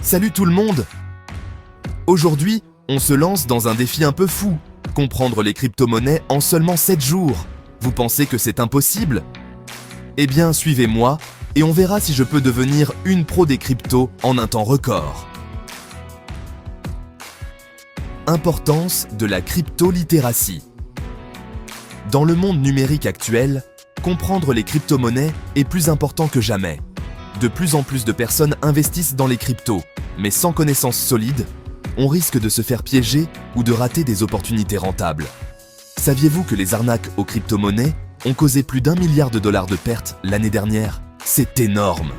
Salut tout le monde! Aujourd'hui, on se lance dans un défi un peu fou. Comprendre les crypto-monnaies en seulement 7 jours. Vous pensez que c'est impossible? Eh bien, suivez-moi et on verra si je peux devenir une pro des cryptos en un temps record. Importance de la crypto-littératie. Dans le monde numérique actuel, comprendre les crypto-monnaies est plus important que jamais. De plus en plus de personnes investissent dans les cryptos, mais sans connaissances solides, on risque de se faire piéger ou de rater des opportunités rentables. Saviez-vous que les arnaques aux crypto-monnaies ont causé plus d'1 milliard de dollars de pertes l'année dernière? C'est énorme!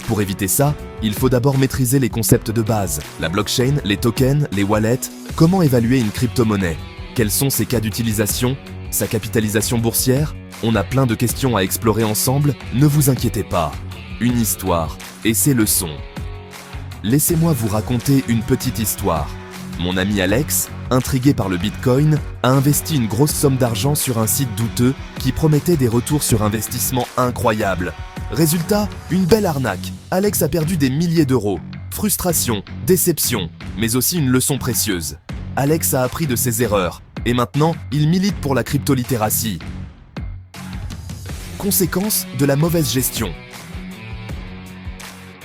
Pour éviter ça, il faut d'abord maîtriser les concepts de base, la blockchain, les tokens, les wallets, comment évaluer une crypto-monnaie, quels sont ses cas d'utilisation, sa capitalisation boursière. On a plein de questions à explorer ensemble, ne vous inquiétez pas. Une histoire, et ses leçons. Laissez-moi vous raconter une petite histoire. Mon ami Alex, intrigué par le Bitcoin, a investi une grosse somme d'argent sur un site douteux qui promettait des retours sur investissement incroyables. Résultat, une belle arnaque. Alex a perdu des milliers d'euros. Frustration, déception, mais aussi une leçon précieuse. Alex a appris de ses erreurs, et maintenant, il milite pour la crypto-littératie. Conséquences de la mauvaise gestion.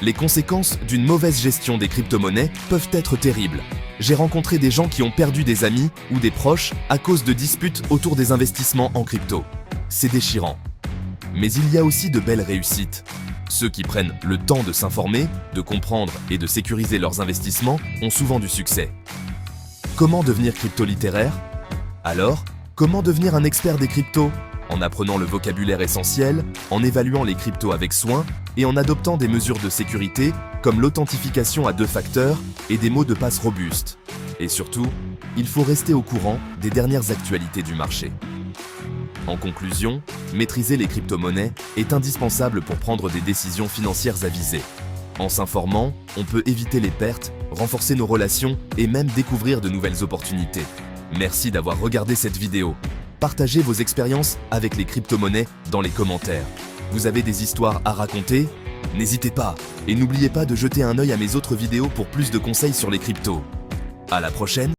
Les conséquences d'une mauvaise gestion des crypto-monnaies peuvent être terribles. J'ai rencontré des gens qui ont perdu des amis ou des proches à cause de disputes autour des investissements en crypto. C'est déchirant. Mais il y a aussi de belles réussites. Ceux qui prennent le temps de s'informer, de comprendre et de sécuriser leurs investissements ont souvent du succès. Comment devenir crypto-littéraire? Alors, comment devenir un expert des cryptos? En apprenant le vocabulaire essentiel, en évaluant les cryptos avec soin et en adoptant des mesures de sécurité comme l'authentification à 2 facteurs et des mots de passe robustes. Et surtout, il faut rester au courant des dernières actualités du marché. En conclusion, maîtriser les crypto-monnaies est indispensable pour prendre des décisions financières avisées. En s'informant, on peut éviter les pertes, renforcer nos relations et même découvrir de nouvelles opportunités. Merci d'avoir regardé cette vidéo. Partagez vos expériences avec les crypto-monnaies dans les commentaires. Vous avez des histoires à raconter? N'hésitez pas et n'oubliez pas de jeter un œil à mes autres vidéos pour plus de conseils sur les cryptos. À la prochaine!